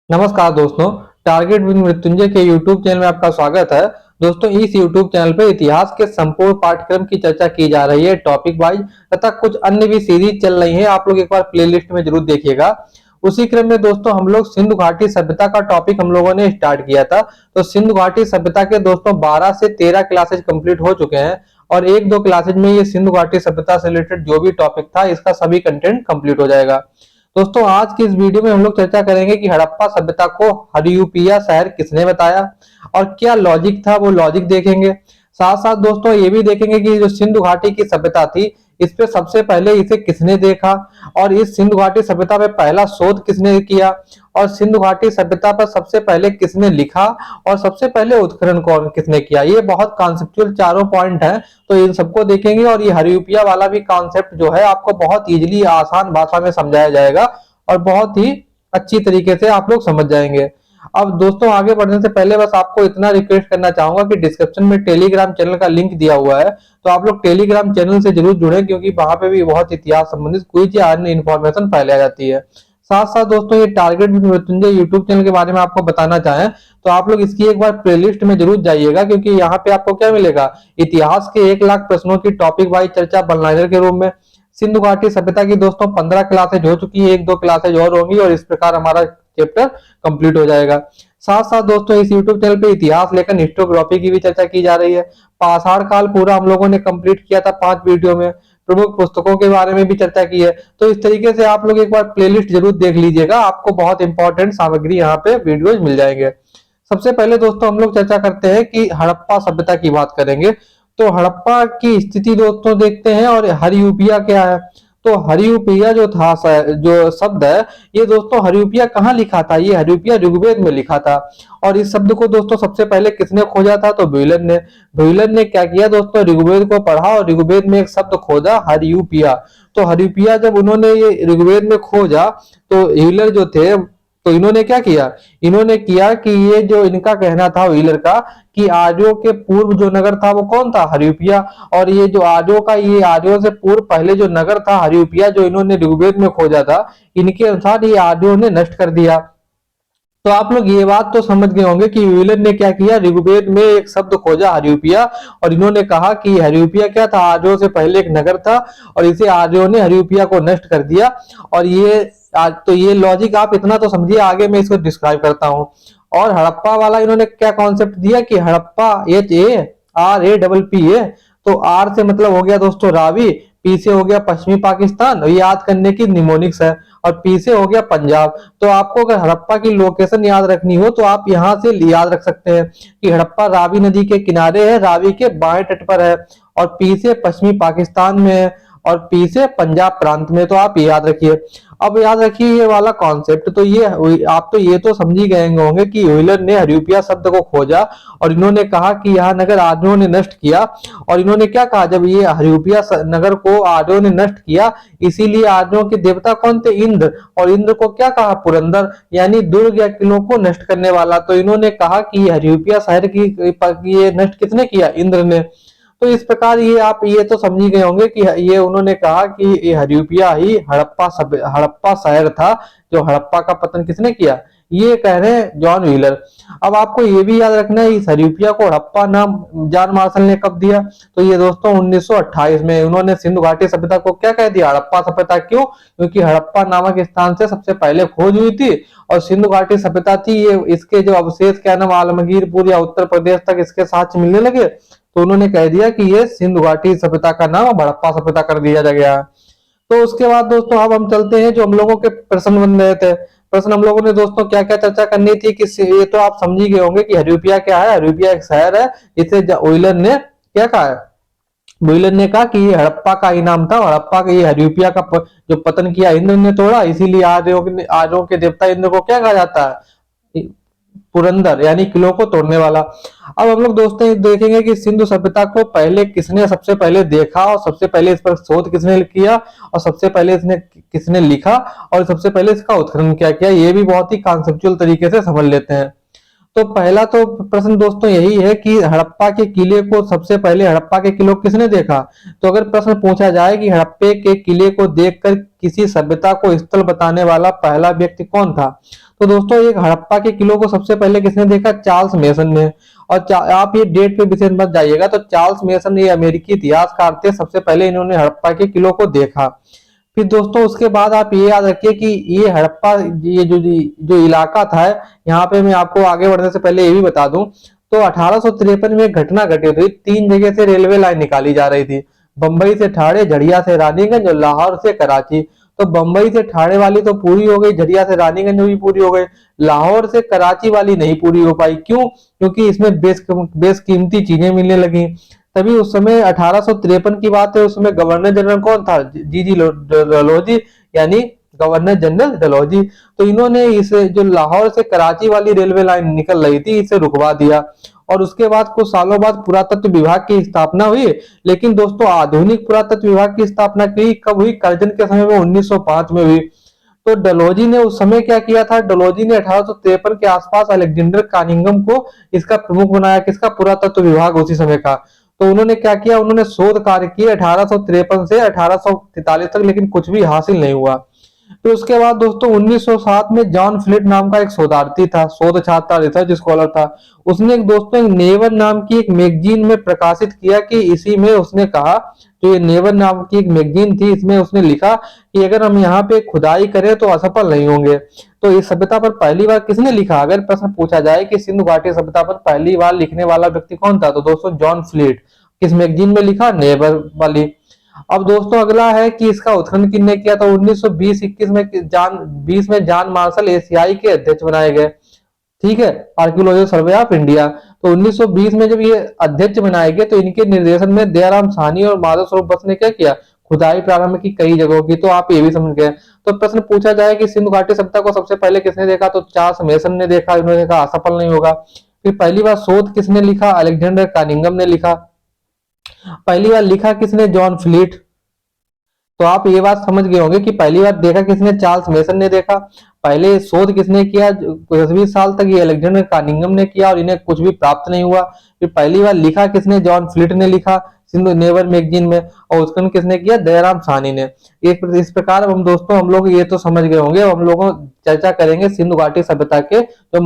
नमस्कार दोस्तों, target with Mrityunjay के यूट्यूब चैनल में आपका स्वागत है। दोस्तों, इस यूट्यूब चैनल पर इतिहास के संपूर्ण पाठ्यक्रम की चर्चा की जा रही है टॉपिक वाइज तथा कुछ अन्य भी सीरीज चल रही है। आप लोग एक बार प्लेलिस्ट में जरूर देखिएगा। उसी क्रम में दोस्तों हम लोग सिंधु घाटी सभ्यता का टॉपिक हम लोगों ने स्टार्ट किया था। तो सिंधु घाटी सभ्यता के दोस्तों 12 से 13 क्लासेज कंप्लीट हो चुके हैं और एक दो क्लासेज में ये सिंधु घाटी सभ्यता से रिलेटेड जो भी टॉपिक था इसका सभी कंटेंट कंप्लीट हो जाएगा। दोस्तों, आज की इस वीडियो में हम लोग चर्चा करेंगे कि हड़प्पा सभ्यता को हरियूपिया शहर किसने बताया और क्या लॉजिक था, वो लॉजिक देखेंगे। साथ साथ दोस्तों ये भी देखेंगे कि जो सिंधु घाटी की सभ्यता थी इस पे सबसे पहले इसे किसने देखा और इस सिंधु घाटी सभ्यता पे पहला शोध किसने किया और सिंधु घाटी सभ्यता पर सबसे पहले किसने लिखा और सबसे पहले उत्खनन कौन किसने किया। ये बहुत कॉन्सेप्चुअल चारों पॉइंट हैं, तो इन सबको देखेंगे और ये हरियूपिया वाला भी कॉन्सेप्ट जो है आपको बहुत इजीली आसान भाषा में समझाया जाएगा और बहुत ही अच्छी तरीके से आप लोग समझ जाएंगे। अब दोस्तों आगे बढ़ने से पहले बस आपको इतना रिक्वेस्ट करना चाहूंगा कि डिस्क्रिप्शन में टेलीग्राम चैनल का लिंक दिया हुआ है, तो आप लोग टेलीग्राम चैनल से जरूर जुड़े क्योंकि वहां पे भी बहुत इतिहास संबंधित क्विज या अन्य इन्फॉर्मेशन फैलाई जाती है। साथ साथ दोस्तों ये target with Mrityunjay YouTube channel के बारे में आपको बताना चाहें तो आप लोग इसकी एक बार प्लेलिस्ट में जरूर जाइएगा क्योंकि यहाँ पे आपको क्या मिलेगा, इतिहास के 1 लाख प्रश्नों की टॉपिक वाइज चर्चा बनलाइनर के रूप में। सिंधु घाटी सभ्यता की दोस्तों 15 क्लासेज हो चुकी है, एक दो क्लासेज और होंगी और इस प्रकार हमारा चैप्टर कंप्लीट हो जाएगा। साथ साथ दोस्तों इस यूट्यूब चैनल पे इतिहास लेकर हिस्टोग्राफी की भी चर्चा की जा रही है। पाषाण काल पूरा हम लोगों ने कंप्लीट किया था 5 वीडियो में। प्रमुख पुस्तकों के बारे में भी चर्चा की है। तो इस तरीके से आप लोग एक बार प्लेलिस्ट जरूर देख लीजिएगा, आपको बहुत इंपॉर्टेंट सामग्री यहाँ पे वीडियोज मिल जाएंगे। सबसे पहले दोस्तों हम लोग चर्चा करते हैं कि हड़प्पा सभ्यता की बात करेंगे। तो हड़प्पा की स्थिति दोस्तों देखते हैं और हरियूपिया क्या है। तो हरियूपिया जो था जो शब्द है ये दोस्तों हरियूपिया कहाँ लिखा था, ये हरियूपिया ऋग्वेद में लिखा था। और इस शब्द को दोस्तों सबसे पहले किसने खोजा था, तो व्हीलन ने क्या किया दोस्तों, ऋग्वेद को पढ़ा और ऋग्वेद में एक शब्द खोजा हरियूपिया। तो हरियूपिया जब उन्होंने ये ऋग्वेद में खोजा तो व्हीलर जो थे तो इन्होंने क्या किया, इन्होंने किया कि ये जो इनका कहना था व्हीलर का कि आर्यों के पूर्व जो नगर था वो कौन था, हरियूपिया। और ये जो आर्यों का, ये आर्यों से पूर्व पहले जो नगर था हरियूपिया जो इन्होंने ऋग्वेद में खोजा था, इनके अनुसार ये आर्यों ने नष्ट कर दिया। तो आप लोग ये बात तो समझ गए होंगे कि व्हीलर ने क्या किया, ऋग्वेद में एक शब्द खोजा हरियूपिया और इन्होंने कहा कि हरियूपिया क्या था, आर्यों से पहले एक नगर था और इसे आर्यों ने हरियूपिया को नष्ट कर दिया। और ये तो ये लॉजिक आप इतना तो समझिए, आगे मैं इसको डिस्क्राइब करता हूँ। और हड़प्पा वाला इन्होंने क्या कॉन्सेप्ट दिया कि हड़प्पा HARAPPA, तो आर से मतलब हो गया दोस्तों रावी, पी से हो गया पश्चिमी पाकिस्तान, और याद करने की निमोनिक्स है, और पी से हो गया पंजाब। तो आपको अगर हड़प्पा की लोकेशन याद रखनी हो तो आप यहाँ से याद रख सकते हैं कि हड़प्पा रावी नदी के किनारे है, रावी के बाएं तट पर है, और पी से पश्चिमी पाकिस्तान में है, और पी से पंजाब प्रांत में। तो आप याद रखिए। अब याद रखिए ये वाला कॉन्सेप्ट, तो ये आप तो ये तो समझ ही गए होंगे कि व्हीलर ने हरियूपिया शब्द को खोजा और इन्होंने कहा कि यह नगर आर्यों ने नष्ट किया। और इन्होंने क्या कहा, जब ये हरियूपिया नगर को आर्यों ने नष्ट किया, इसीलिए आर्यों के देवता कौन थे, इंद्र, और इंद्र को क्या कहा, पुरंदर, यानी दुर्ग या किलों को नष्ट करने वाला। तो इन्होंने कहा कि हरियूपिया शहर की ये नष्ट किसने किया, इंद्र ने। तो इस प्रकार ये आप ये तो समझ ही गए होंगे कि ये उन्होंने कहा कि ये हरियूपिया ही हड़प्पा शहर था, जो हड़प्पा का पतन किसने किया, ये कह रहे हैं जॉन व्हीलर। अब आपको ये भी याद रखना है इस हरियूपिया को हड़प्पा नाम जॉन मार्शल ने कब दिया, तो ये दोस्तों 1928 में उन्होंने सिंधु घाटी सभ्यता को क्या कह दिया, हड़प्पा सभ्यता। क्यों, क्योंकि हड़प्पा नामक स्थान से सबसे पहले खोज हुई थी और सिंधु घाटी सभ्यता थी ये, इसके जो अवशेष क्या नाम आलमगीरपुर या उत्तर प्रदेश तक इसके साक्ष्य मिलने लगे, तो उन्होंने कह दिया कि ये सिंधु घाटी सभ्यता का नाम हड़प्पा सभ्यता कर दिया गया। तो उसके बाद दोस्तों अब हम चलते हैं जो हम लोगों के प्रश्न बन रहे थे। प्रश्न हम लोगों ने दोस्तों क्या क्या चर्चा करनी थी कि ये तो आप समझ ही गए होंगे कि हरियूपिया क्या है, हरियूपिया एक शहर है, इसे व्हीलर ने क्या कहा है, व्हीलर ने कहा कि ये हड़प्पा का ही नाम था, हड़प्पा का ये हरियूपिया का जो पतन किया इंद्र ने तोड़ा, इसीलिए आर्यों के देवता इंद्र को क्या कहा जाता है, पुरंदर, यानी किलों को तोड़ने वाला। अब हम लोग दोस्तों देखेंगे कि सिंधु सभ्यता को पहले किसने सबसे पहले देखा और सबसे पहले इस पर शोध किसने किया और सबसे पहले इसने किसने लिखा और सबसे पहले इसका उत्खनन क्या किया, ये भी बहुत ही कॉन्सेप्चुअल तरीके से समझ लेते हैं। तो पहला तो प्रश्न दोस्तों यही है कि हड़प्पा के किले को सबसे पहले हड़प्पा के किले को किसने देखा। तो अगर प्रश्न पूछा जाए कि हड़प्पे के किले को देखकर किसी सभ्यता को स्थल बताने वाला पहला व्यक्ति कौन था, तो दोस्तों एक हड़प्पा के किलो को सबसे पहले किसने देखा? चार्ल्स मेसन ने। और आप ये डेट पे विशेष मत जाइएगा, तो चार्ल्स मेसन ये अमेरिकी इतिहासकार थे, सबसे पहले इन्होंने हड़प्पा के किलो को देखा। फिर दोस्तों उसके बाद आप ये याद रखिए कि ये हड़प्पा, ये जो इलाका था, यहाँ पे मैं आपको आगे बढ़ने से पहले ये भी बता दूं, तो 1853 में एक घटना घटी थी। 3 जगह से रेलवे लाइन निकाली जा रही थी, बंबई से ठाणे, झड़िया से रानीगंज और लाहौर से कराची। तो बंबई से ठाणे वाली तो पूरी हो गई, झड़िया से रानीगंज भी पूरी हो गई, लाहौर से कराची वाली नहीं पूरी हो पाई। क्यों? क्योंकि इसमें बेशकीमती चीजें मिलने लगी। तभी उस समय 1853 की बात है, उस समय गवर्नर जनरल कौन था? जी डलहौजी, यानी गवर्नर जनरल डलहौजी। तो इन्होंने इसे, जो लाहौर से कराची वाली रेलवे लाइन निकल रही थी, इसे रुकवा दिया। और उसके बाद कुछ सालों बाद पुरातत्व विभाग की स्थापना हुई। लेकिन दोस्तों आधुनिक पुरातत्व विभाग की स्थापना की कब हुई? कर्जन के समय में 1905 में हुई। तो डलहौजी ने उस समय क्या किया था? डलहौजी ने 1853 के आसपास अलेक्जेंडर कानिंगम को इसका प्रमुख बनाया, किसका? पुरातत्व विभाग उसी समय का। तो उन्होंने क्या किया? उन्होंने शोध कार्य किए 1853 से 1843 तक, लेकिन कुछ भी हासिल नहीं हुआ। फिर उसके बाद दोस्तों 1907 में जॉन फ्लिट नाम का एक शोधार्थी था, शोध छात्र, रिसर्च स्कॉलर था। उसने एक दोस्तों एक नेवर नाम की एक मैगजीन में प्रकाशित किया कि इसी में उसने कहा, जो ये नेवर नाम की एक मैगजीन थी, इसमें उसने लिखा कि अगर हम यहाँ पे खुदाई करें तो असफल नहीं होंगे। तो इस सभ्यता पर पहली बार किसने लिखा? अगर प्रश्न पूछा जाए कि सिंधु घाटी सभ्यता पर पहली बार लिखने वाला व्यक्ति कौन था, तो दोस्तों जॉन फ्लिट। किस मैगजीन में लिखा? नेवर वाली। अब दोस्तों अगला है कि इसका उत्खनन किसने किया? तो 1920-21 में जॉन मार्शल एशियाई के अध्यक्ष बनाए गए। ठीक है, आर्कियोलॉजिकल सर्वे ऑफ इंडिया। तो 1920 में जब ये अध्यक्ष बनाए गए, तो इनके निर्देशन में दयाराम साहनी और माधव स्वरूप बस ने क्या किया? खुदाई प्रारंभ की कई जगहों की। तो आप ये भी समझ गए। तो प्रश्न पूछा जाए कि सिंधु घाटी सभ्यता को सबसे पहले किसने देखा? तो चार्ल्स मेसन ने देखा। इन्होंने कहा असफल नहीं होगा। फिर पहली बार शोध किसने लिखा? अलेक्जेंडर कानिंगम ने लिखा। पहली बार लिखा किसने? John fleet. तो आप ये बात समझ गए होंगे कि पहली बार देखा किसने? चार्ल्स मेसन ने देखा। पहले शोध किसने किया? 10-20 साल तक ये अलेक्जेंडर कानिंगम ने किया और इन्हें कुछ भी प्राप्त नहीं हुआ। फिर पहली बार लिखा किसने? जॉन फ्लिट ने लिखा सिंधु नेवर मैगजीन में। और उत्खनन किसने किया? दयाराम साहनी ने। इस प्रकार हम दोस्तों हम लोग ये तो समझ गए होंगे। हम लोग चर्चा करेंगे सिंधु घाटी सभ्यता के जो